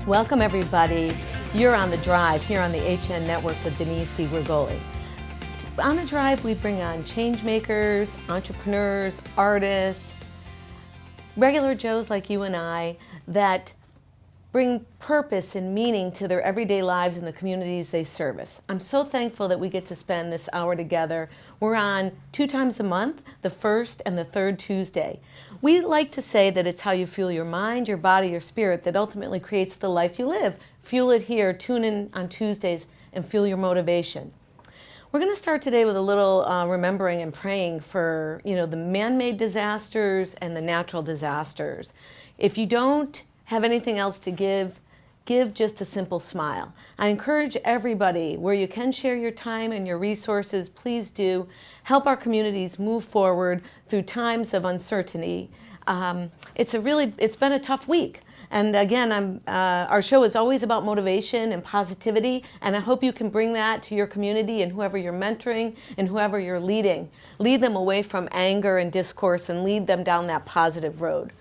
Welcome everybody. You're on The Drive here on the HN Network with Denise DiGrigoli. On The Drive we bring on change makers, entrepreneurs, artists, regular Joes like you and I that bring purpose and meaning to their everyday lives in the communities they service. I'm so thankful that we get to spend this hour together. We're on 2 times a month, the first and the third Tuesday. We like to say that it's how you fuel your mind, your body, your spirit that ultimately creates the life you live. Fuel it here, tune in on Tuesdays and fuel your motivation. We're going to start today with a little remembering and praying for, the man-made disasters and the natural disasters. If you don't have anything else to give just a simple smile. I encourage everybody, where you can share your time and your resources, please do. Help our communities move forward through times of uncertainty. It's been a tough week. And again, our show is always about motivation and positivity, and I hope you can bring that to your community and whoever you're mentoring and whoever you're leading. Lead them away from anger and discourse and lead them down that positive road.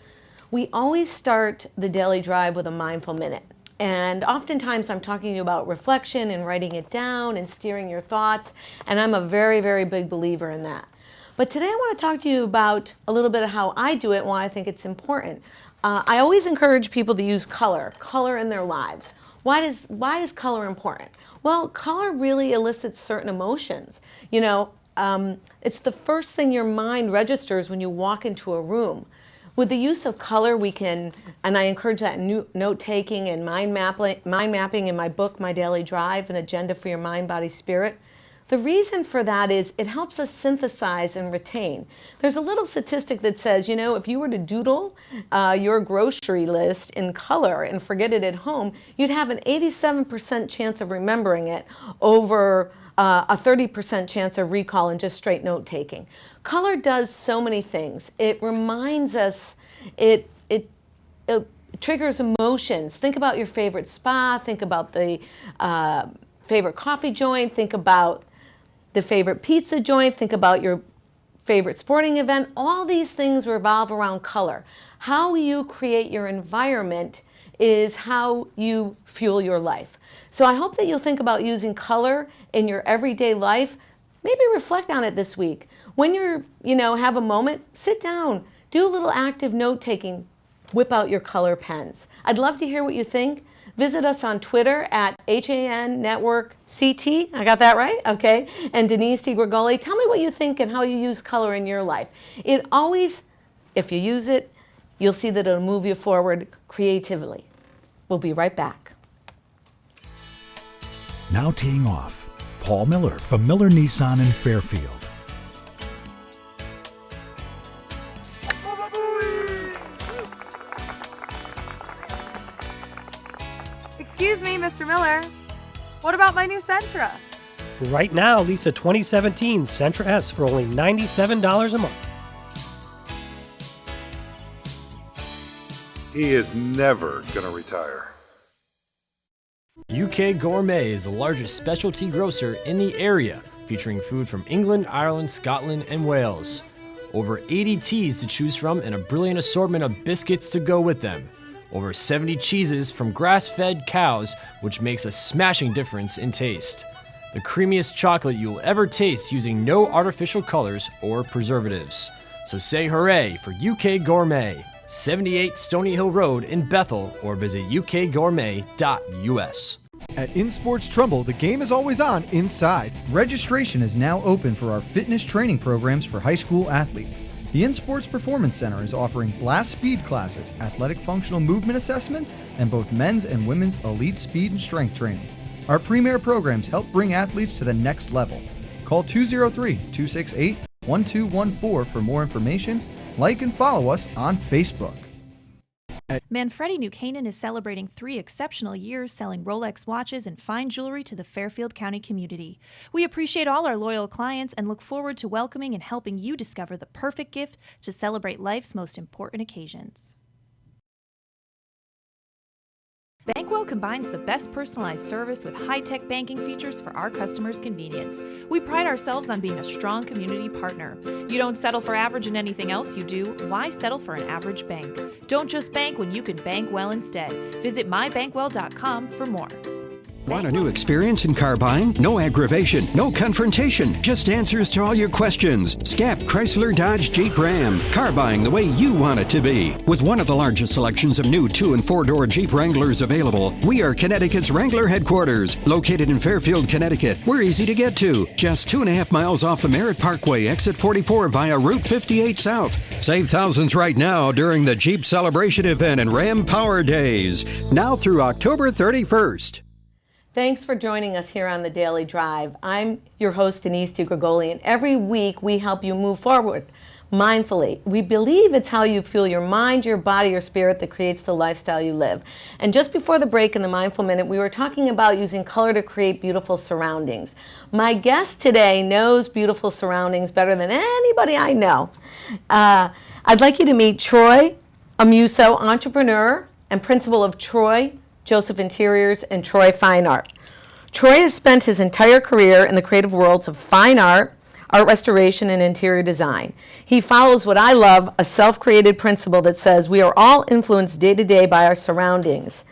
We always start the daily drive with a mindful minute. And oftentimes I'm talking to you about reflection and writing it down and steering your thoughts. And I'm a very, very big believer in that. But today I want to talk to you about a little bit of how I do it and why I think it's important. I always encourage people to use color in their lives. Why is color important? Well, color really elicits certain emotions. It's the first thing your mind registers when you walk into a room. With the use of color, we can, and I encourage that note-taking and mind mapping in my book, My Daily Drive, An Agenda for Your Mind, Body, Spirit. The reason for that is it helps us synthesize and retain. There's a little statistic that says, if you were to doodle your grocery list in color and forget it at home, you'd have an 87% chance of remembering it over a 30% chance of recall and just straight note-taking. Color does so many things. It reminds us, it triggers emotions. Think about your favorite spa, think about the favorite coffee joint, think about the favorite pizza joint, think about your favorite sporting event. All these things revolve around color. How you create your environment is how you fuel your life. So I hope that you'll think about using color in your everyday life. Maybe reflect on it this week. When you're, have a moment, sit down, do a little active note-taking, whip out your color pens. I'd love to hear what you think. Visit us on Twitter at HAN Network CT. I got that right? Okay. And Denise DiGrigoli. Tell me what you think and how you use color in your life. It always, if you use it, you'll see that it'll move you forward creatively. We'll be right back. Now teeing off, Paul Miller from Miller Nissan in Fairfield. Excuse me, Mr. Miller. What about my new Sentra? Right now, lease a 2017 Sentra S for only $97 a month. He is never going to retire. UK Gourmet is the largest specialty grocer in the area, featuring food from England, Ireland, Scotland, and Wales. Over 80 teas to choose from and a brilliant assortment of biscuits to go with them. Over 70 cheeses from grass-fed cows, which makes a smashing difference in taste. The creamiest chocolate you'll ever taste using no artificial colors or preservatives. So say hooray for UK Gourmet, 78 Stony Hill Road in Bethel, or visit ukgourmet.us. At In Sports Trumbull, the game is always on inside. Registration is now open for our fitness training programs for high school athletes. The In Sports Performance Center is offering blast speed classes, athletic functional movement assessments, and both men's and women's elite speed and strength training. Our premier programs help bring athletes to the next level. Call 203-268-1214 for more information. Like and follow us on Facebook. Manfredi New Canaan is celebrating 3 exceptional years selling Rolex watches and fine jewelry to the Fairfield County community. We appreciate all our loyal clients and look forward to welcoming and helping you discover the perfect gift to celebrate life's most important occasions. Bankwell combines the best personalized service with high-tech banking features for our customers' convenience. We pride ourselves on being a strong community partner. You don't settle for average in anything else you do. Why settle for an average bank? Don't just bank when you can bank well instead. Visit mybankwell.com for more. Want a new experience in car buying? No aggravation, no confrontation, just answers to all your questions. SCAP Chrysler Dodge Jeep Ram. Car buying the way you want it to be. With one of the largest selections of new 2- and 4-door Jeep Wranglers available, we are Connecticut's Wrangler headquarters. Located in Fairfield, Connecticut, we're easy to get to. Just 2.5 miles off the Merritt Parkway, exit 44 via Route 58 South. Save thousands right now during the Jeep Celebration event and Ram Power Days. Now through October 31st. Thanks for joining us here on The Daily Drive. I'm your host, Denise DiGrigoli, and every week we help you move forward mindfully. We believe it's how you fuel your mind, your body, your spirit that creates the lifestyle you live. And just before the break in the Mindful Minute, we were talking about using color to create beautiful surroundings. My guest today knows beautiful surroundings better than anybody I know. I'd like you to meet Troy Amuso, entrepreneur and principal of Troy Joseph Interiors and Troy Fine Art. Troy has spent his entire career in the creative worlds of fine art, art restoration, and interior design. He follows what I love, a self-created principle that says we are all influenced day to day by our surroundings.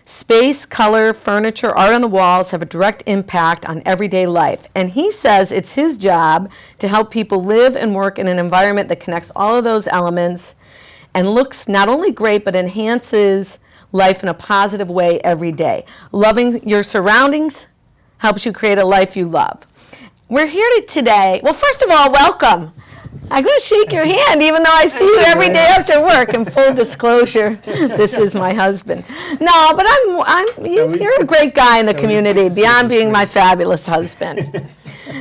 Space, color, furniture, art on the walls have a direct impact on everyday life. And he says it's his job to help people live and work in an environment that connects all of those elements and looks not only great but enhances life in a positive way every day. Loving your surroundings helps you create a life you love. We're here today. Well, first of all, welcome. I'm going to shake your hand even though I see you every day after work. In full disclosure, this is my husband. No, but you're a great guy in the community beyond being my fabulous husband.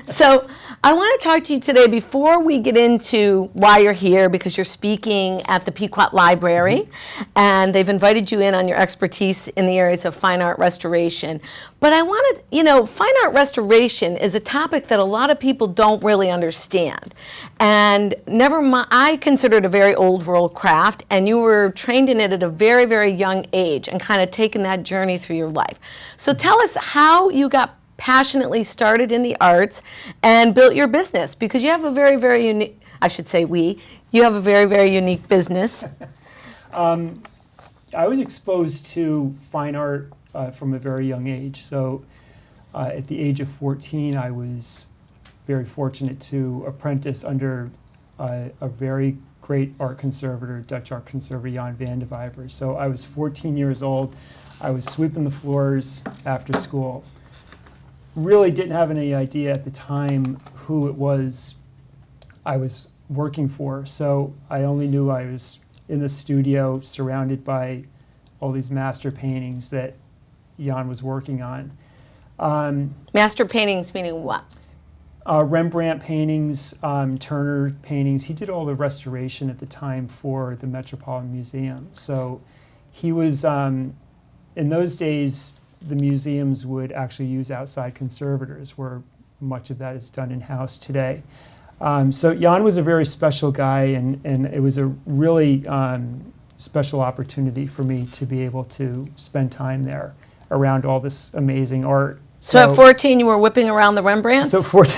So I want to talk to you today before we get into why you're here, because you're speaking at the Pequot Library, and they've invited you in on your expertise in the areas of fine art restoration. But I wanted, fine art restoration is a topic that a lot of people don't really understand. And never mind, I consider it a very old world craft, and you were trained in it at a very, very young age and kind of taken that journey through your life. So tell us how you got passionately started in the arts and built your business, because you have a very, very unique, you have a very, very unique business. I was exposed to fine art from a very young age. So at the age of 14, I was very fortunate to apprentice under a very great art conservator, Dutch art conservator Jan van de Vijver. So I was 14 years old. I was sweeping the floors after school. Really didn't have any idea at the time who it was I was working for. So I only knew I was in the studio surrounded by all these master paintings that Jan was working on. Master paintings meaning what? Rembrandt paintings, Turner paintings. He did all the restoration at the time for the Metropolitan Museum. So he was, in those days, the museums would actually use outside conservators, where much of that is done in-house today. So Jan was a very special guy, and it was a really special opportunity for me to be able to spend time there around all this amazing art. So at 14, you were whipping around the Rembrandts? So 14,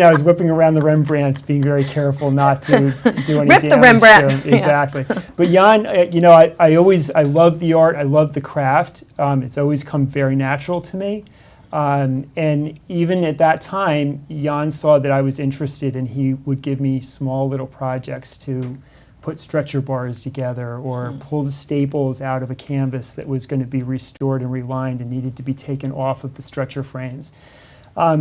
I was whipping around the Rembrandts, being very careful not to do any Rip damage the Rembrandt. to them. Exactly. But Jan, I love the art. I love the craft. It's always come very natural to me. And even at that time, Jan saw that I was interested, and he would give me small little projects to put stretcher bars together or pull the staples out of a canvas that was going to be restored and relined and needed to be taken off of the stretcher frames.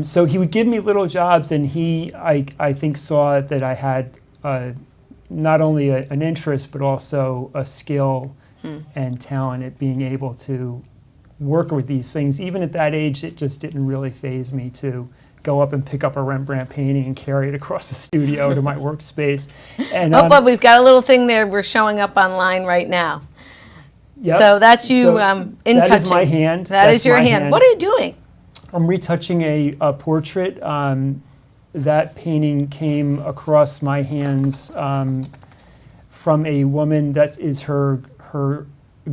So he would give me little jobs, and I think, saw that I had not only an interest, but also a skill and talent at being able to work with these things. Even at that age, it just didn't really faze me to go up and pick up a Rembrandt painting and carry it across the studio to my workspace. And but we've got a little thing there we're showing up online right now. Yep. So that's you in touching. That is my hand. That's your hand. What are you doing? I'm retouching a portrait. That painting came across my hands from a woman that is her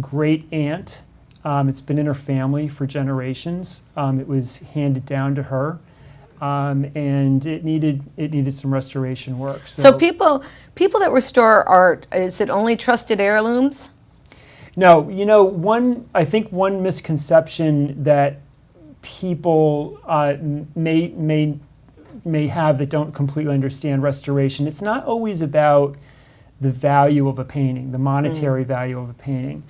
great aunt. It's been in her family for generations. It was handed down to her, and it needed some restoration work. So people that restore art, is it only trusted heirlooms? No, I think one misconception that people may have that don't completely understand restoration, it's not always about the value of a painting, the monetary value of a painting.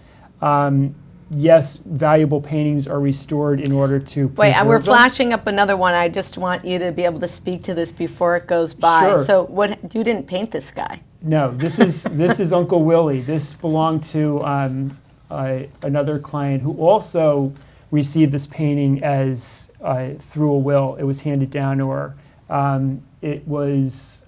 Yes, valuable paintings are restored in order to preserve Wait, we're them. flashing up another one. I just want you to be able to speak to this before it goes by. Sure. So you didn't paint this guy? No, this is Uncle Willie. This belonged to another client who also received this painting as through a will. It was handed down to her. It was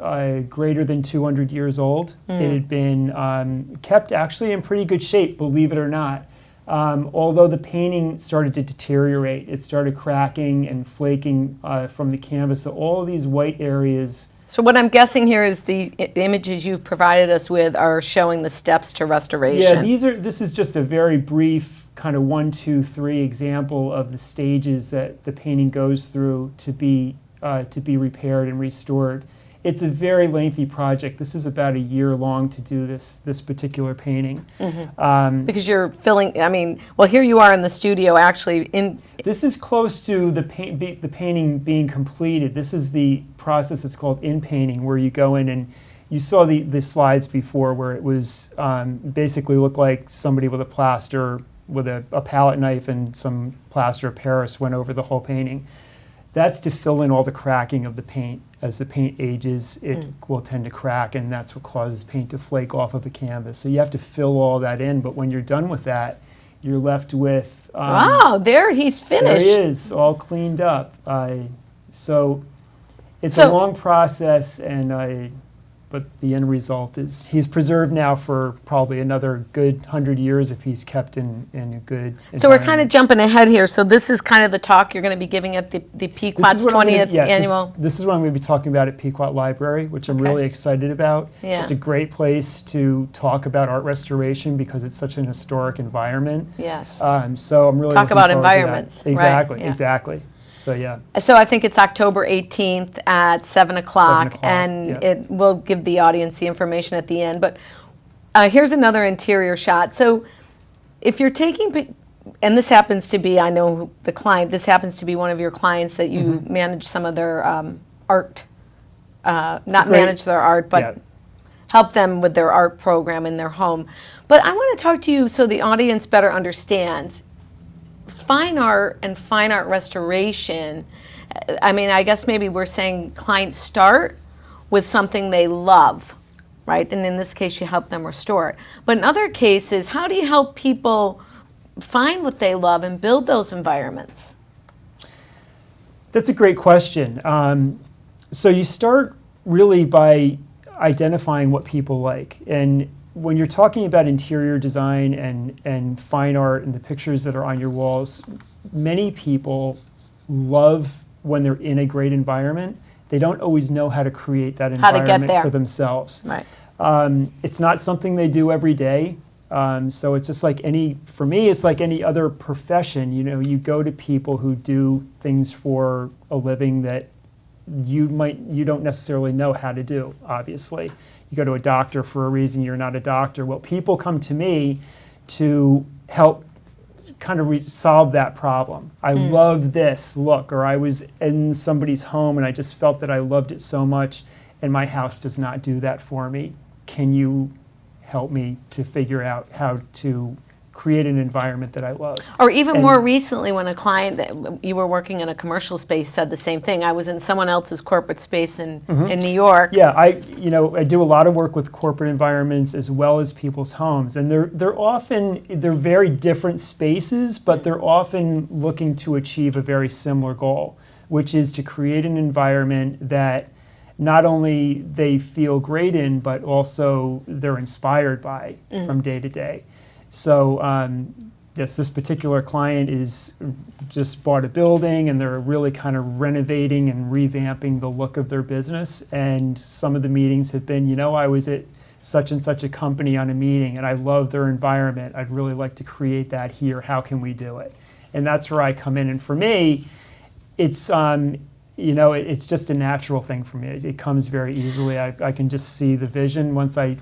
greater than 200 years old. It had been kept actually in pretty good shape, believe it or not. Although the painting started to deteriorate, it started cracking and flaking from the canvas. So all of these white areas. So what I'm guessing here is the images you've provided us with are showing the steps to restoration. Yeah, this is just a very brief kind of 1, 2, 3 example of the stages that the painting goes through to be repaired and restored. It's a very lengthy project. This is about a year long to do this particular painting. Because you're filling, here you are in the studio actually. This is close to the painting being completed. This is the process, it's called in-painting, where you go in and you saw the slides before where it was basically looked like somebody with a palette knife and some plaster of Paris went over the whole painting. That's to fill in all the cracking of the paint. As the paint ages, it will tend to crack, and that's what causes paint to flake off of a canvas. So you have to fill all that in, but when you're done with that, you're left with... there he's finished. There he is, all cleaned up. So it's a long process, but the end result is he's preserved now for probably another good 100 years if he's kept in a good So we're kind of jumping ahead here. So this is kind of the talk you're going to be giving at the Pequot's 20th annual. This is what I'm going to be talking about at Pequot Library, which I'm really excited about. Yeah. It's a great place to talk about art restoration because it's such an historic environment. Yes. So I'm really talk looking about forward to that. environments. Exactly, right? Yeah. exactly. So yeah. So I think it's October 18th at 7 o'clock, and it will give the audience the information at the end. But here's another interior shot. So if you're taking, and this happens to be, I know the client, this happens to be one of your clients that you manage some of their art, manage their art, but help them with their art program in their home. But I want to talk to you so the audience better understands. Fine art and fine art restoration, I guess maybe we're saying clients start with something they love, right? And in this case, you help them restore it. But in other cases, how do you help people find what they love and build those environments? That's a great question. So you start really by identifying what people like. And when you're talking about interior design and fine art and the pictures that are on your walls, many people love when they're in a great environment. They don't always know how to create that environment for themselves. Right. It's not something they do every day. So it's just like for me, it's like any other profession. You go to people who do things for a living that you don't necessarily know how to do, obviously. You go to a doctor for a reason you're not a doctor. Well, people come to me to help kind of solve that problem. I love this look, or I was in somebody's home and I just felt that I loved it so much and my house does not do that for me. Can you help me to figure out how to create an environment that I love? Or even more recently, when a client that you were working in a commercial space said the same thing. I was in someone else's corporate space in New York. Yeah, I do a lot of work with corporate environments as well as people's homes, and they're very different spaces, but they're often looking to achieve a very similar goal, which is to create an environment that not only they feel great in, but also they're inspired by from day to day. So this particular client is just bought a building and they're really kind of renovating and revamping the look of their business. And some of the meetings have been, I was at such and such a company on a meeting and I love their environment. I'd really like to create that here. How can we do it? And that's where I come in. And for me, it's it's just a natural thing for me. It comes very easily. I can just see the vision once I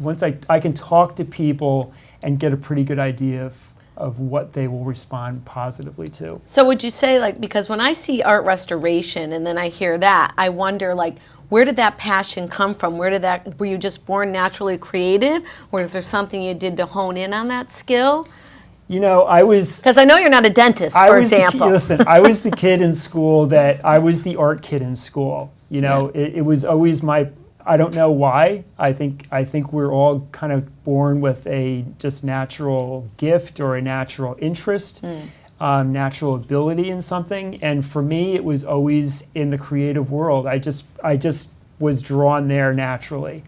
can talk to people and get a pretty good idea of what they will respond positively to. So would you say, like, because when I see art restoration and then I hear that, I wonder, like, where did that passion come from? Were you just born naturally creative, or is there something you did to hone in on that skill? I was... Because I know you're not a dentist, for example. Listen, I was the kid in school I was the art kid in school. It was always I don't know why. I think we're all kind of born with a just natural gift or a natural interest, natural ability in something. And for me, it was always in the creative world. I just was drawn there naturally.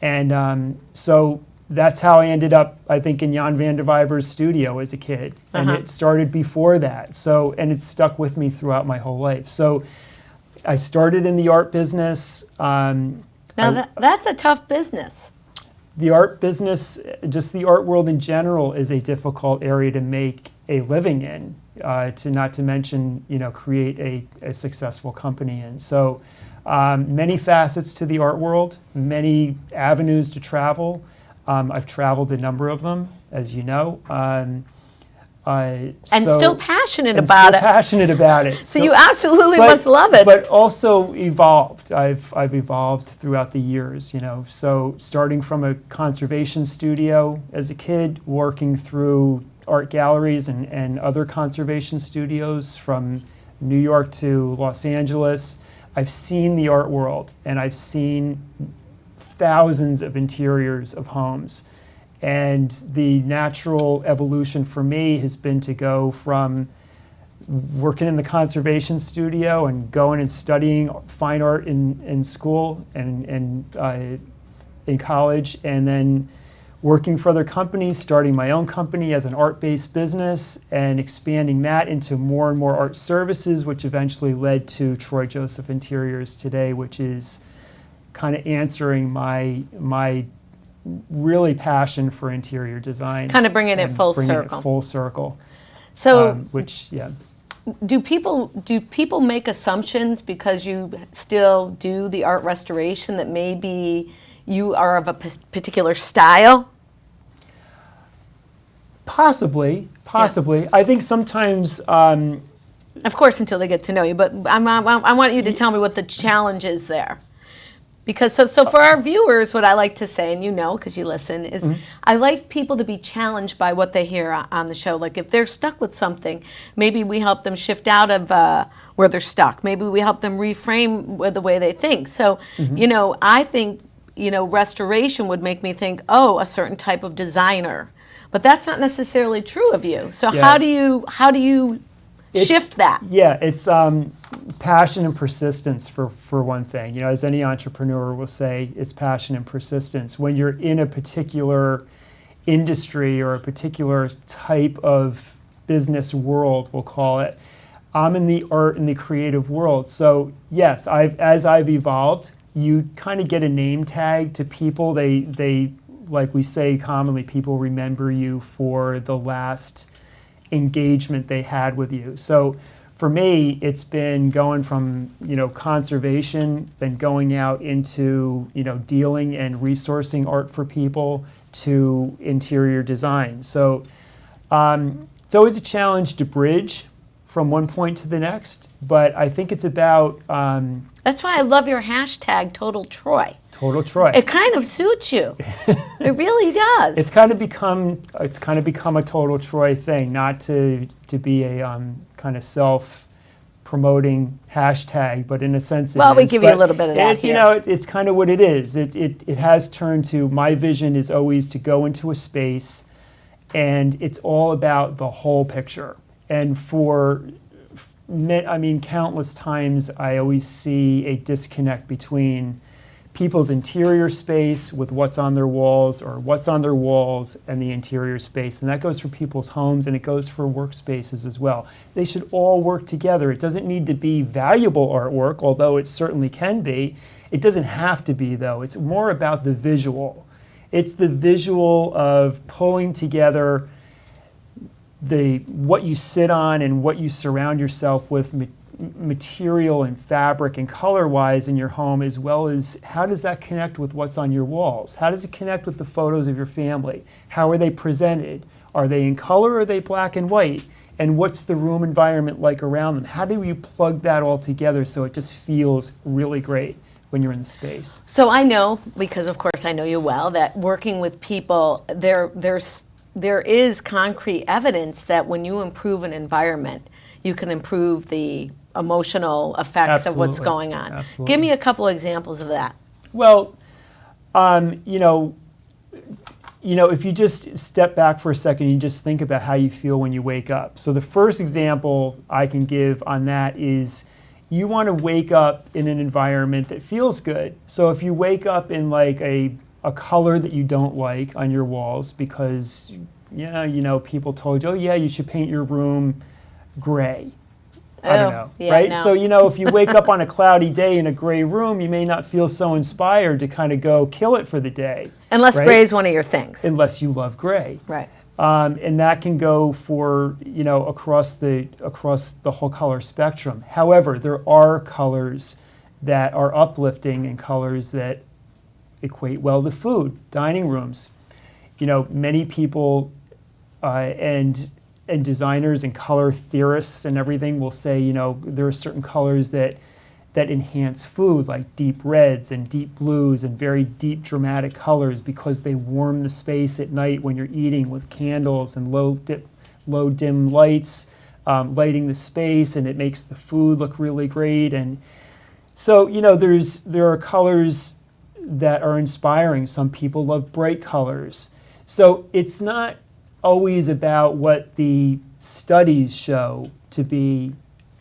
And so that's how I ended up, I think, in Jan van der Vijver's studio as a kid. And it started before that. And it stuck with me throughout my whole life. So I started in the art business. Now, that's a tough business. The art business, just the art world in general, is a difficult area to make a living in, not to mention, create a successful company in. So many facets to the art world, many avenues to travel. I've traveled a number of them, as you know. Still passionate about it. Passionate about it. So you absolutely must love it. But also evolved. I've evolved throughout the years. So starting from a conservation studio as a kid, working through art galleries and other conservation studios from New York to Los Angeles, I've seen the art world, and I've seen thousands of interiors of homes. And the natural evolution for me has been to go from working in the conservation studio and going and studying fine art in school and in college, and then working for other companies, starting my own company as an art-based business and expanding that into more and more art services, which eventually led to Troy Joseph Interiors today, which is kind of answering my really passion for interior design. Kind of bringing it full circle. So, do people make assumptions because you still do the art restoration that maybe you are of a particular style? Possibly. Yeah. I think sometimes... of course, until they get to know you, but I want you to tell me what the challenge is there. Because so for our viewers, what I like to say, and because you listen, is I like people to be challenged by what they hear on the show. Like if they're stuck with something, maybe we help them shift out of where they're stuck. Maybe we help them reframe the way they think. So, I think, restoration would make me think, a certain type of designer. But that's not necessarily true of you. So how do you shift that? Yeah, it's passion and persistence for one thing. As any entrepreneur will say, it's passion and persistence. When you're in a particular industry or a particular type of business world, we'll call it, I'm in the art and the creative world. So yes, as I've evolved, you kind of get a name tag to people. They like we say commonly, people remember you for the last engagement they had with you. So for me, it's been going from conservation, then going out into dealing and resourcing art for people to interior design. So it's always a challenge to bridge from one point to the next, but I think it's about... That's why I love your hashtag Total Troy. Total Troy. It kind of suits you. It really does. It's kind of become a Total Troy thing, not to be a kind of self-promoting hashtag, but in a sense it is. We give you a little bit of that here. It's kind of what it is. It has turned to, my vision is always to go into a space, and it's all about the whole picture. And countless times I always see a disconnect between people's interior space with what's on their walls, or what's on their walls and the interior space. And that goes for people's homes, and it goes for workspaces as well. They should all work together. It doesn't need to be valuable artwork, although it certainly can be. It doesn't have to be, though. It's more about the visual. It's the visual of pulling together what you sit on and what you surround yourself with material and fabric and color-wise in your home, as well as how does that connect with what's on your walls? How does it connect with the photos of your family? How are they presented? Are they in color or are they black and white? And what's the room environment like around them? How do you plug that all together so it just feels really great when you're in the space? So I know, because of course I know you well, that working with people, there is concrete evidence that when you improve an environment, you can improve the emotional effects of what's going on. Absolutely. Give me a couple examples of that. Well, if you just step back for a second, you just think about how you feel when you wake up. So the first example I can give on that is you want to wake up in an environment that feels good. So if you wake up in like a color that you don't like on your walls because people told you, oh yeah, you should paint your room gray. I don't know, yeah, right? no. So, if you wake up on a cloudy day in a gray room, you may not feel so inspired to kind of go kill it for the day. Unless right? gray is one of your things. Unless you love gray. Right. And that can go for, across the whole color spectrum. However, there are colors that are uplifting and colors that equate well to food, dining rooms. Many people and designers and color theorists and everything will say, there are certain colors that enhance food, like deep reds and deep blues and very deep dramatic colors because they warm the space at night when you're eating with candles and low dim lights, lighting the space, and it makes the food look really great. And so, there are colors that are inspiring. Some people love bright colors. So it's not always about what the studies show to be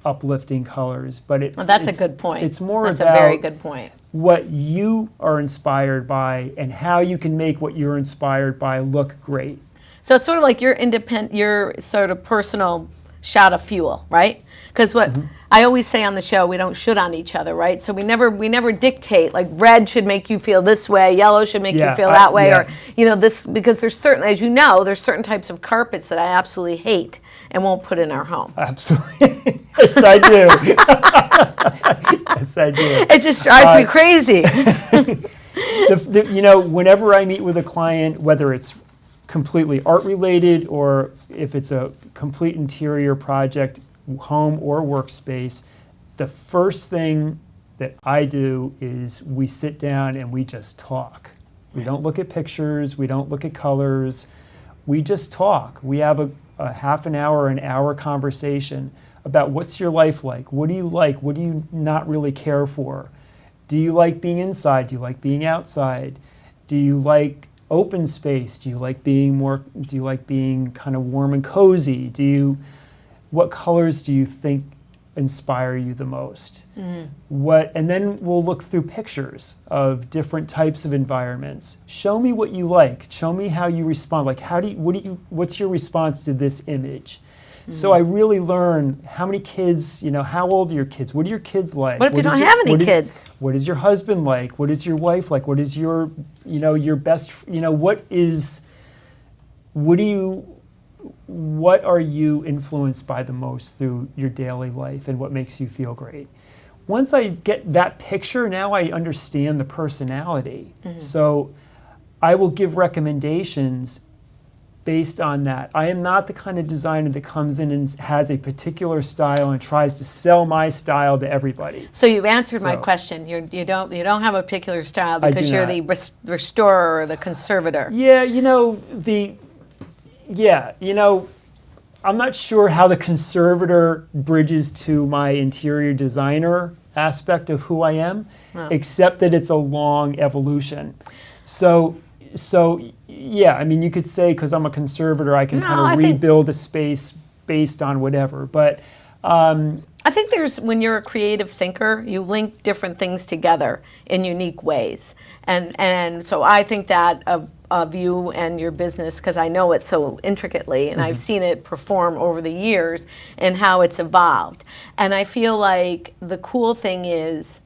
uplifting colors, but that's a good point. It's more that's about a very good point. What you are inspired by and how you can make what you're inspired by look great. So it's sort of like your sort of personal shot of fuel, right? Because what I always say on the show, we don't should on each other, right? So we never dictate, like red should make you feel this way, yellow should make you feel that way, or this, because there's certain, as you know, there's certain types of carpets that I absolutely hate and won't put in our home. Absolutely. Yes, I do. Yes, I do. It just drives me crazy. Whenever I meet with a client, whether it's completely art related or if it's a complete interior project, home or workspace, the first thing that I do is we sit down and we just talk. We don't look at pictures, we don't look at colors, we just talk. We have a half an hour conversation about what's your life like, what do you like, what do you not really care for? Do you like being inside, do you like being outside? Do you like open space? Do you like being kind of warm and cozy? What colors do you think inspire you the most? And then we'll look through pictures of different types of environments. Show me what you like. Show me how you respond. Like what's your response to this image? So I really learn how many kids, how old are your kids? What do your kids like? What if you don't have any kids? What is your husband like? What is your wife like? What is your best, what are you influenced by the most through your daily life and what makes you feel great? Once I get that picture, now I understand the personality. So I will give recommendations based on that. I am not the kind of designer that comes in and has a particular style and tries to sell my style to everybody. So you've answered my question. You don't have a particular style because you're the restorer or the conservator. Yeah, I'm not sure how the conservator bridges to my interior designer aspect of who I am, except that it's a long evolution. So yeah, you could say because I'm a conservator, I can kind of rebuild a space based on whatever. But I think when you're a creative thinker, you link different things together in unique ways. And so I think that of you and your business, because I know it so intricately, and I've seen it perform over the years and how it's evolved. And I feel like the cool thing is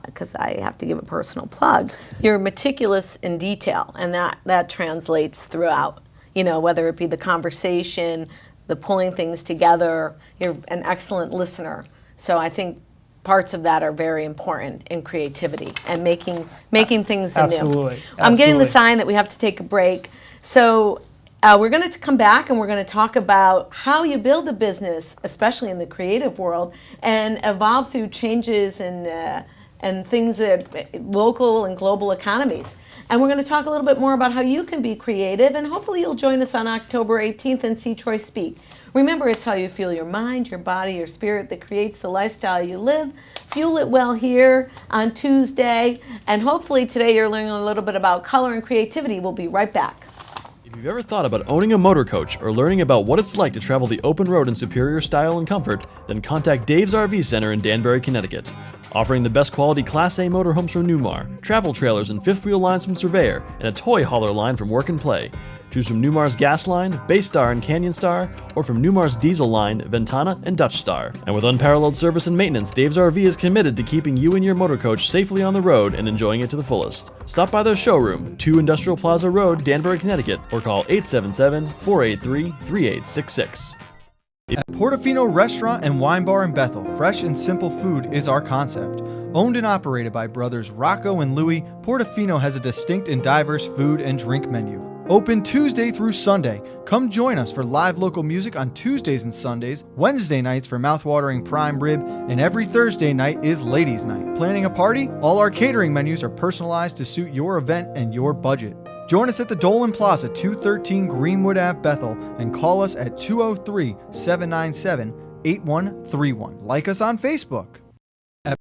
because I have to give a personal plug, you're meticulous in detail, and that translates throughout, whether it be the conversation, the pulling things together. You're an excellent listener. So I think parts of that are very important in creativity and making things anew. Absolutely. I'm getting the sign that we have to take a break. So we're going to come back and we're going to talk about how you build a business, especially in the creative world, and evolve through changes and things that local and global economies. And we're going to talk a little bit more about how you can be creative, and hopefully you'll join us on October 18th and see Troy speak. Remember, it's how you feel your mind, your body, your spirit that creates the lifestyle you live. Fuel it well here on Tuesday, and hopefully today you're learning a little bit about color and creativity. We'll be right back. If you've ever thought about owning a motor coach or learning about what it's like to travel the open road in superior style and comfort, then contact Dave's RV Center in Danbury, Connecticut. Offering the best quality Class A motorhomes from Newmar, travel trailers and fifth wheel lines from Surveyor, and a toy hauler line from Work and Play. Choose from Newmar's Gas Line, Baystar and Canyon Star, or from Newmar's Diesel Line, Ventana and Dutch Star. And with unparalleled service and maintenance, Dave's RV is committed to keeping you and your motor coach safely on the road and enjoying it to the fullest. Stop by their showroom, 2 Industrial Plaza Road, Danbury, Connecticut, or call 877-483-3866. At Portofino Restaurant and Wine Bar in Bethel, fresh and simple food is our concept. Owned and operated by brothers Rocco and Louie, Portofino has a distinct and diverse food and drink menu. Open Tuesday through Sunday. Come join us for live local music on Tuesdays and Sundays, Wednesday nights for mouthwatering prime rib, and every Thursday night is ladies' night. Planning a party? All our catering menus are personalized to suit your event and your budget. Join us at the Dolan Plaza, 213 Greenwood Ave, Bethel, and call us at 203-797-8131. Like us on Facebook.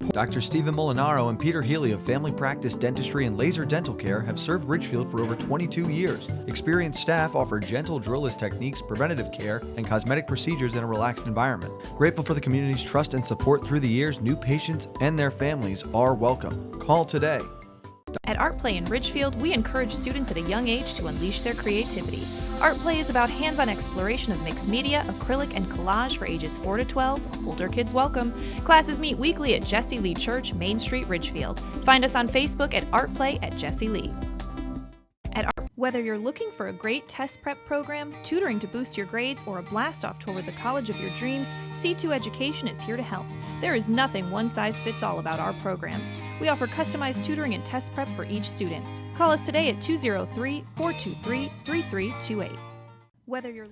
Dr. Stephen Molinaro and Peter Healy of Family Practice Dentistry and Laser Dental Care have served Ridgefield for over 22 years. Experienced staff offer gentle drillless techniques, preventative care, and cosmetic procedures in a relaxed environment. Grateful for the community's trust and support through the years, new patients and their families are welcome. Call today. At Art Play in Ridgefield, we encourage students at a young age to unleash their creativity. Art Play is about hands-on exploration of mixed media, acrylic, and collage for ages 4 to 12. Older kids welcome. Classes meet weekly at Jesse Lee Church, Main Street, Ridgefield. Find us on Facebook at Art Play at Jesse Lee. Whether you're looking for a great test prep program, tutoring to boost your grades, or a blast-off tour with the college of your dreams, C2 Education is here to help. There is nothing one-size-fits-all about our programs. We offer customized tutoring and test prep for each student. Call us today at 203-423-3328. Whether you're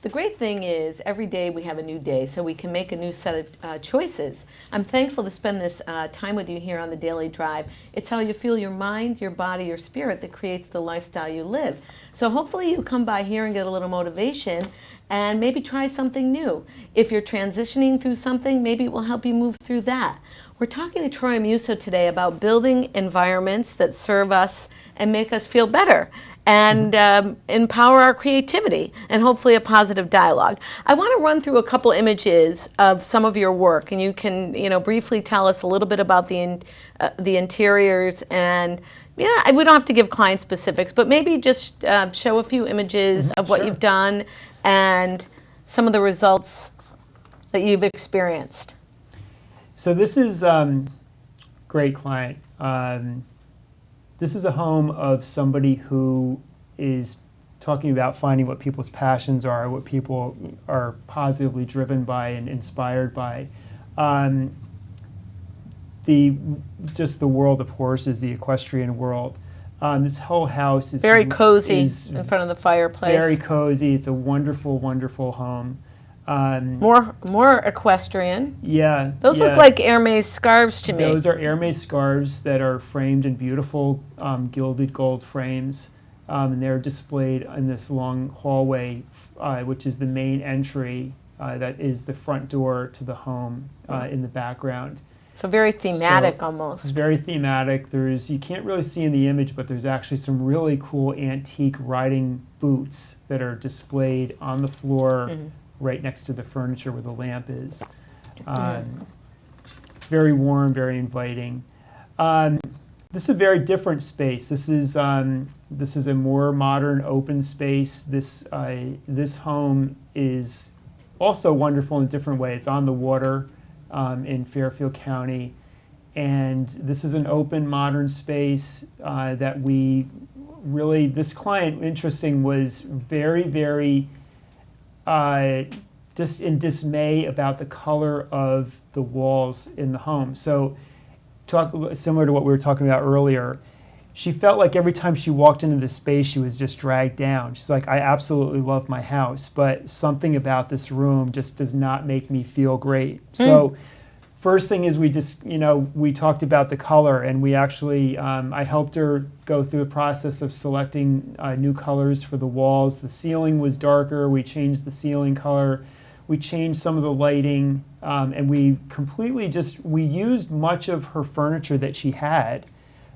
The great thing is every day we have a new day, so we can make a new set of choices. I'm thankful to spend this time with you here on the Daily Drive. It's how you feel your mind, your body, your spirit that creates the lifestyle you live. So hopefully you come by here and get a little motivation and maybe try something new. If you're transitioning through something, maybe it will help you move through that. We're talking to Troy Amuso today about building environments that serve us and make us feel better and empower our creativity and hopefully a positive dialogue. I want to run through a couple images of some of your work, and you can, briefly tell us a little bit about the interiors. And we don't have to give client specifics, but maybe just show a few images of what you've done and some of the results that you've experienced. So this is great client. This is a home of somebody who is talking about finding what people's passions are, what people are positively driven by and inspired by. The world of horses, the equestrian world. This whole house is very cozy in front of the fireplace. Very cozy. It's a wonderful, wonderful home. More equestrian. Yeah. Those look like Hermes scarves to me. Those are Hermes scarves that are framed in beautiful gilded gold frames. And they're displayed in this long hallway, which is the main entry. That is the front door to the home in the background. So very thematic almost. It's very thematic. You can't really see in the image, but there's actually some really cool antique riding boots that are displayed on the floor right next to the furniture where the lamp is. Very warm, very inviting. This is a very different space. This is a more modern, open space. This home is also wonderful in a different way. It's on the water in Fairfield County, And this is an open, modern space that we really, this client, interesting, was very, very just in dismay about the color of the walls in the home. So similar to what we were talking about earlier, she felt like every time she walked into the space, she was just dragged down. She's like, I absolutely love my house, but something about this room just does not make me feel great. So first thing is we talked about the color, and we actually, I helped her go through the process of selecting new colors for the walls. The ceiling was darker. We changed the ceiling color. We changed some of the lighting, and we completely we used much of her furniture that she had,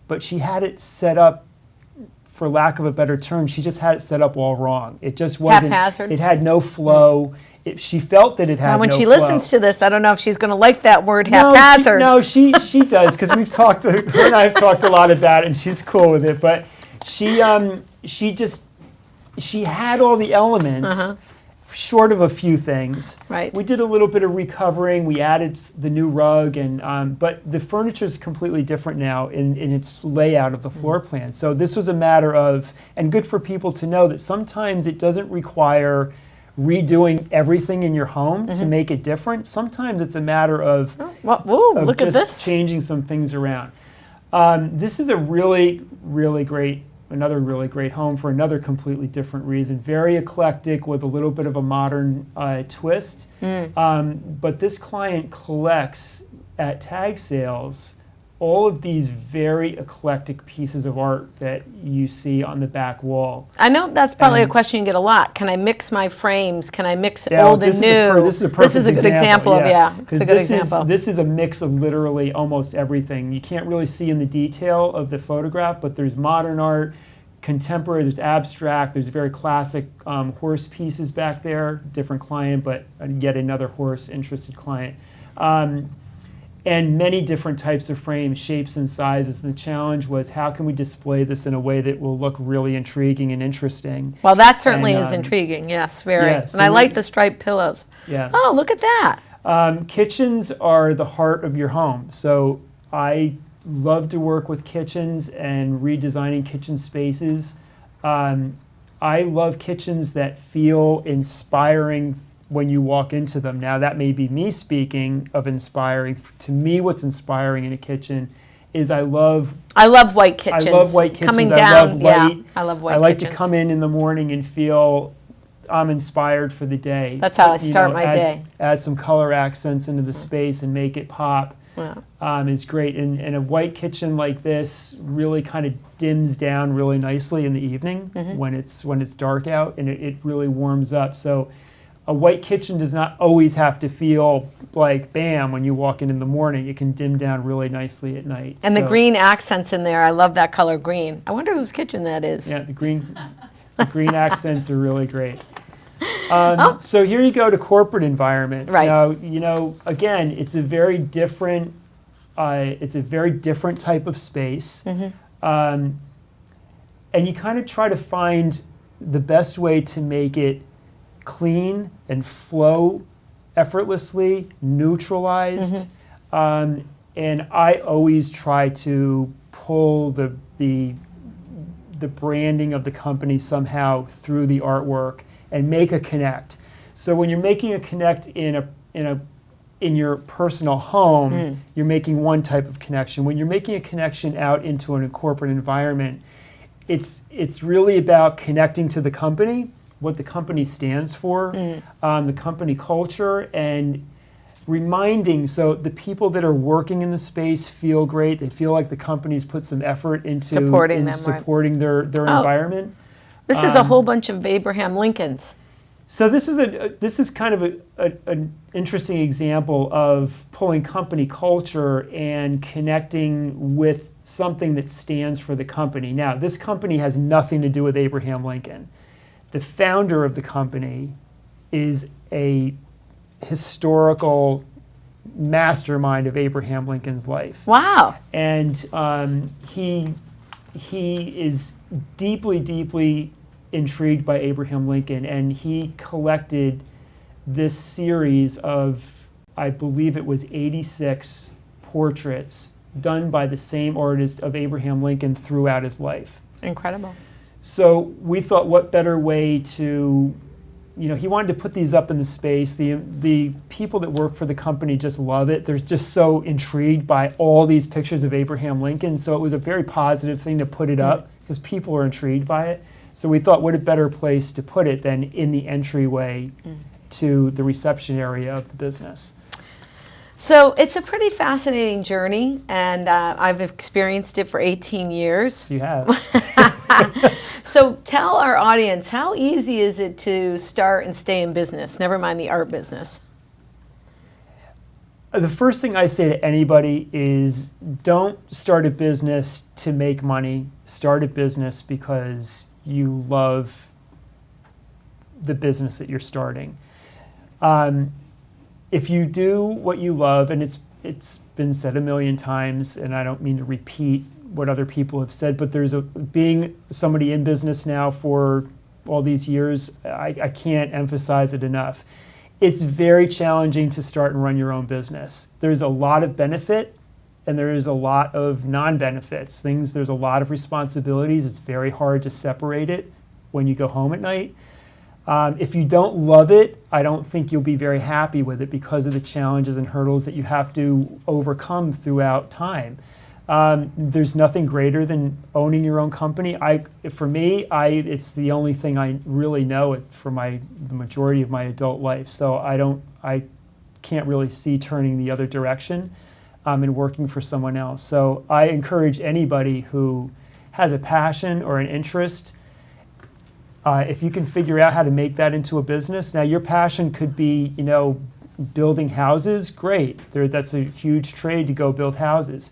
but she had it set up, for lack of a better term, she just had it set up all wrong. It just wasn't, haphazard. It had no flow. She felt that it had no flow. Now, when she listens to this, I don't know if she's going to like that word haphazard. She does, because her and I have talked a lot about it, and she's cool with it. But she had all the elements, short of a few things. Right. We did a little bit of recovering. We added the new rug, and but the furniture is completely different now in its layout of the floor plan. So this was a matter of, and good for people to know that sometimes it doesn't require redoing everything in your home to make it different. Sometimes it's a matter of, look at this, changing some things around. This is a another really great home for another completely different reason. Very eclectic with a little bit of a modern twist. But this client collects at tag sales all of these very eclectic pieces of art that you see on the back wall. I know that's probably a question you get a lot. Can I mix my frames? Can I mix old and new? This is a perfect good example. It's a good example. This is a mix of literally almost everything. You can't really see in the detail of the photograph, but there's modern art, contemporary, there's abstract, there's very classic horse pieces back there. Different client, but yet another horse-interested client. And many different types of frames, shapes, and sizes. And the challenge was, how can we display this in a way that will look really intriguing and interesting? Well, that certainly is intriguing, yes, very. Yeah, so and I like the striped pillows. Yeah. Oh, look at that. Kitchens are the heart of your home. So I love to work with kitchens and redesigning kitchen spaces. I love kitchens that feel inspiring when you walk into them. Now, that may be me speaking of inspiring. To me, what's inspiring in a kitchen is I love white kitchens. I love white kitchens. Coming down, I love light. Yeah, I love white I like kitchens. to come in the morning and feel I'm inspired for the day. That's how I start my day. Add some color accents into the space and make it pop. Is great. And a white kitchen like this really kind of dims down really nicely in the evening when it's dark out, and it really warms up. So a white kitchen does not always have to feel like bam when you walk in the morning. It can dim down really nicely at night. And the green accents in there, I love that color green. I wonder whose kitchen that is. Yeah, the green accents are really great. So here you go to corporate environments. Right. Now, again, it's a very different type of space. And you kind of try to find the best way to make it clean and flow effortlessly, neutralized. And I always try to pull the branding of the company somehow through the artwork and make a connect. So when you're making a connect in your personal home, you're making one type of connection. When you're making a connection out into a corporate environment, it's really about connecting to the company, what the company stands for, the company culture, and reminding, so the people that are working in the space feel great. They feel like the company's put some effort into supporting their environment. This is a whole bunch of Abraham Lincolns. So this is kind of an interesting example of pulling company culture and connecting with something that stands for the company. Now, this company has nothing to do with Abraham Lincoln. The founder of the company is a historical mastermind of Abraham Lincoln's life. Wow. And he is deeply, deeply intrigued by Abraham Lincoln, and he collected this series of, I believe it was 86 portraits done by the same artist of Abraham Lincoln throughout his life. Incredible. So we thought, what better way to, he wanted to put these up in the space. The people that work for the company just love it. They're just so intrigued by all these pictures of Abraham Lincoln. So it was a very positive thing to put it up because people are intrigued by it. So we thought, what a better place to put it than in the entryway to the reception area of the business. So it's a pretty fascinating journey, and I've experienced it for 18 years. You have. So tell our audience, how easy is it to start and stay in business, never mind the art business? The first thing I say to anybody is, don't start a business to make money. Start a business because you love the business that you're starting. If you do what you love, and it's been said a million times, and I don't mean to repeat what other people have said, but being somebody in business now for all these years, I can't emphasize it enough. It's very challenging to start and run your own business. There's a lot of benefit, and there is a lot of non-benefits. There's a lot of responsibilities. It's very hard to separate it when you go home at night. If you don't love it, I don't think you'll be very happy with it because of the challenges and hurdles that you have to overcome throughout time. There's nothing greater than owning your own company. For me, it's the only thing I really know for the majority of my adult life. So I can't really see turning the other direction and working for someone else. So I encourage anybody who has a passion or an interest, if you can figure out how to make that into a business. Now, your passion could be, building houses. Great. That's a huge trade to go build houses.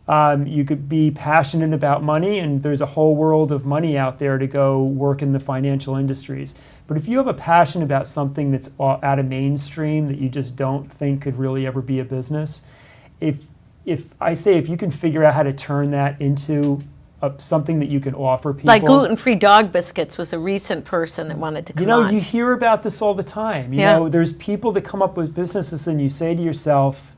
You could be passionate about money, and there's a whole world of money out there to go work in the financial industries. But if you have a passion about something that's out of mainstream that you just don't think could really ever be a business, if you can figure out how to turn that into something that you can offer people. Like gluten-free dog biscuits was a recent person that wanted to come on. You hear about this all the time. You know, there's people that come up with businesses, and you say to yourself,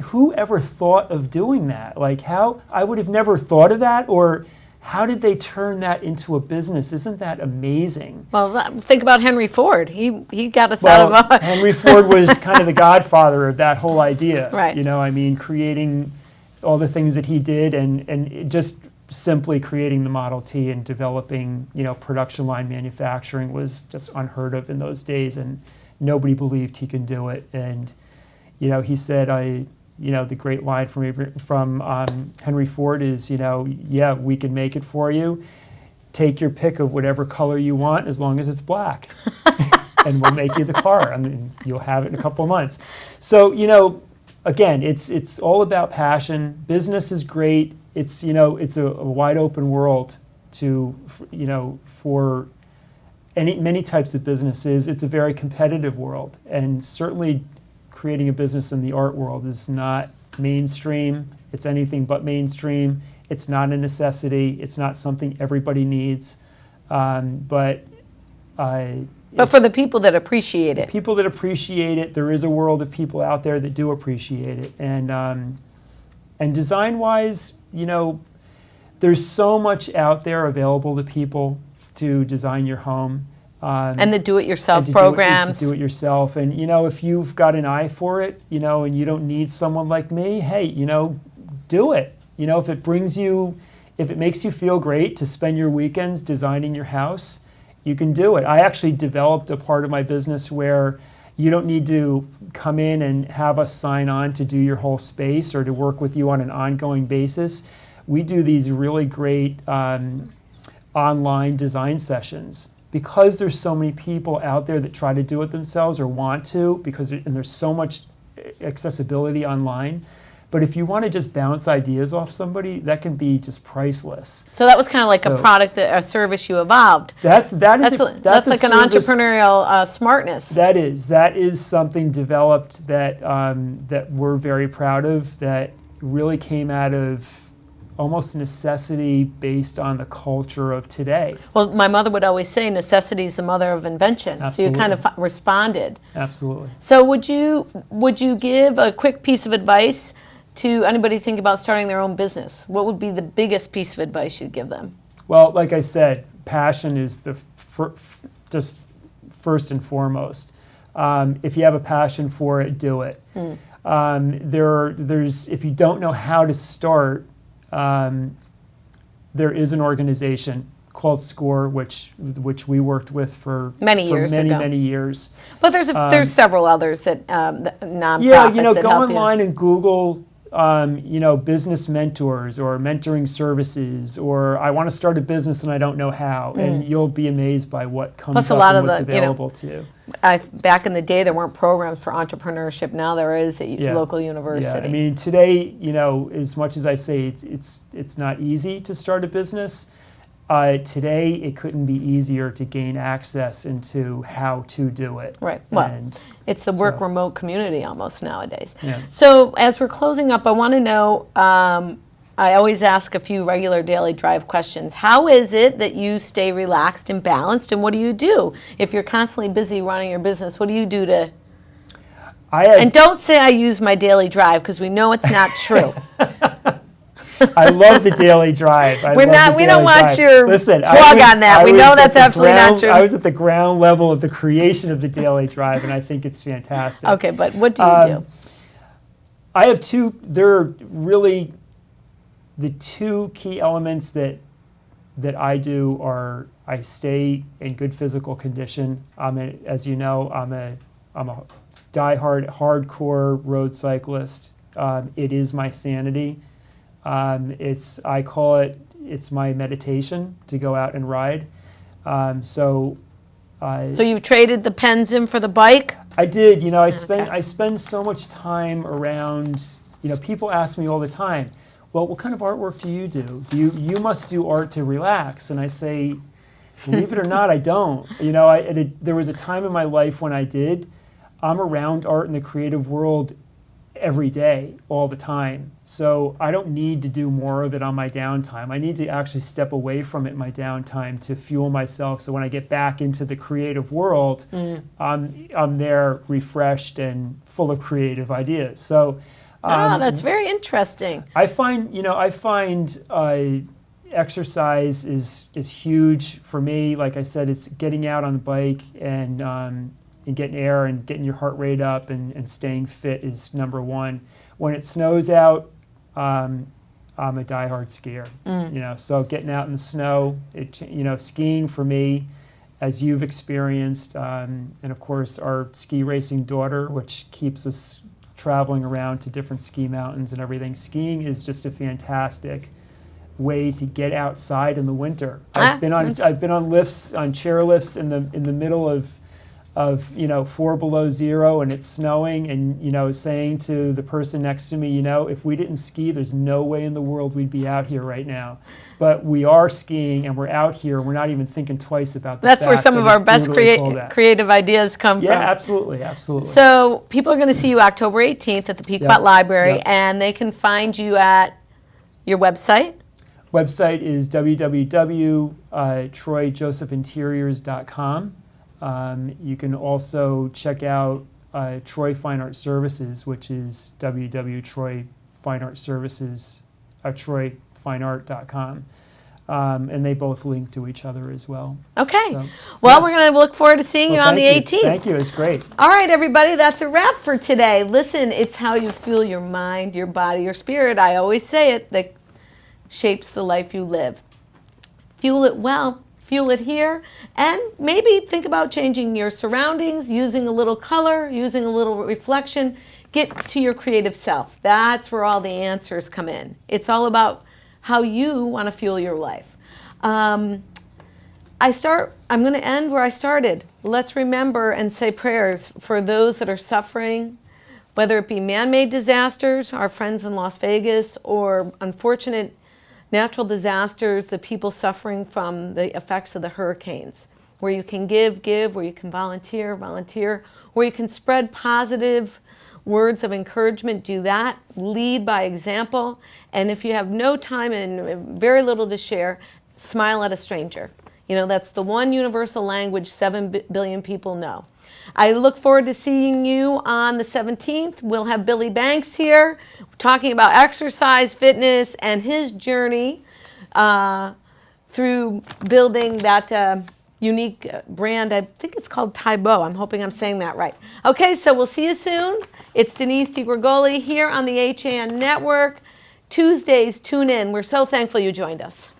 who ever thought of doing that? Like, I would have never thought of that, or how did they turn that into a business? Isn't that amazing? Well, think about Henry Ford. He got us out of Henry Ford was kind of the godfather of that whole idea. Right. Creating all the things that he did, and just simply creating the Model T and developing, production line manufacturing was just unheard of in those days, and nobody believed he could do it. And he said, the great line from Henry Ford is, we can make it for you. Take your pick of whatever color you want, as long as it's black, and we'll make you the car. You'll have it in a couple of months. So, again, it's all about passion. Business is great. It's a wide open world for many types of businesses. It's a very competitive world, and certainly creating a business in the art world is not mainstream. It's anything but mainstream. It's not a necessity. It's not something everybody needs. But for the people that appreciate it. People that appreciate it, there is a world of people out there that do appreciate it. And design-wise, there's so much out there available to people to design your home. And the do-it-yourself programs. To do it yourself. And, if you've got an eye for it, and you don't need someone like me, hey, do it. If it makes you feel great to spend your weekends designing your house, you can do it. I actually developed a part of my business where you don't need to come in and have us sign on to do your whole space or to work with you on an ongoing basis. We do these really great online design sessions. Because there's so many people out there that try to do it themselves or want to, and there's so much accessibility online. But if you want to just bounce ideas off somebody, that can be just priceless. So that was kind of like a service you evolved. That's like an entrepreneurial smartness. That is something developed that we're very proud of. That really came out of almost a necessity based on the culture of today. Well, my mother would always say necessity is the mother of invention. Absolutely. So you kind of responded. Absolutely. So would you give a quick piece of advice to anybody thinking about starting their own business? What would be the biggest piece of advice you'd give them? Well, like I said, passion is the just first and foremost. If you have a passion for it, do it. There's if you don't know how to start, there is an organization called SCORE, which we worked with for many years. But there's several others that nonprofits. Yeah, that go help online and Google, business mentors or mentoring services, or I want to start a business and I don't know how, and you'll be amazed by what comes Plus, up a lot and of what's the, available to you. Back in the day, there weren't programs for entrepreneurship. Now there is at local universities. Yeah, I mean, today, as much as I say it's not easy to start a business, today it couldn't be easier to gain access into how to do it. Right. Well, it's the work remote community almost nowadays. Yeah. So as we're closing up, I want to know, I always ask a few regular daily drive questions. How is it that you stay relaxed and balanced, and what do you do? If you're constantly busy running your business, what do you do to... And don't say I use my daily drive, because we know it's not true. I love the daily drive. We don't want your plug on that. We know that's absolutely not true. I was at the ground level of the creation of the daily drive, and I think it's fantastic. Okay, but what do you do? I have two. There are really the two key elements that I do are I stay in good physical condition. As you know, I'm a diehard, hardcore road cyclist. It is my sanity. I call it's my meditation to go out and ride. So you've traded the pens in for the bike? I did. I spend so much time around. People ask me all the time, well, what kind of artwork do you do? You must do art to relax? And I say, believe it or not, I don't. There was a time in my life when I did. I'm around art in the creative world every day, all the time. So I don't need to do more of it on my downtime. I need to actually step away from it in my downtime to fuel myself. So when I get back into the creative world, I'm there refreshed and full of creative ideas. So that's very interesting. I find exercise is huge for me. Like I said, it's getting out on the bike and getting air and getting your heart rate up and staying fit is number one. When it snows out, I'm a diehard skier. So getting out in the snow, skiing for me, as you've experienced, and of course our ski racing daughter, which keeps us traveling around to different ski mountains and everything. Skiing is just a fantastic way to get outside in the winter. I've been on lifts, on chair lifts in the middle of 4 below zero and it's snowing, and saying to the person next to me, if we didn't ski, there's no way in the world we'd be out here right now. But we are skiing and we're out here. We're not even thinking twice about the That's fact where some that of our it's best creative ideas come from. Yeah, absolutely. So people are going to see you October 18th at the Pequot Library, and they can find you at your website. Website is www.troyjosephinteriors.com. You can also check out Troy Fine Art Services, which is troyfineartservices.com. And they both link to each other as well. Okay. We're going to look forward to seeing you on the 18th. Thank you. It's great. All right, everybody. That's a wrap for today. Listen, it's how you feel your mind, your body, your spirit. I always say it, that shapes the life you live. Fuel it well. Fuel it here, and maybe think about changing your surroundings, using a little color, using a little reflection. Get to your creative self. That's where all the answers come in. It's all about how you want to fuel your life. I'm going to end where I started. Let's remember and say prayers for those that are suffering, whether it be man-made disasters, our friends in Las Vegas, or unfortunate natural disasters, the people suffering from the effects of the hurricanes, where you can give, where you can volunteer, where you can spread positive words of encouragement, do that. Lead by example. And if you have no time and very little to share, smile at a stranger. That's the one universal language 7 billion people know. I look forward to seeing you on the 17th. We'll have Billy Banks here talking about exercise, fitness, and his journey through building that unique brand. I think it's called Taibo. I'm hoping I'm saying that right. Okay, so we'll see you soon. It's Denise DiGrigoli here on the HN Network. Tuesdays, tune in. We're so thankful you joined us.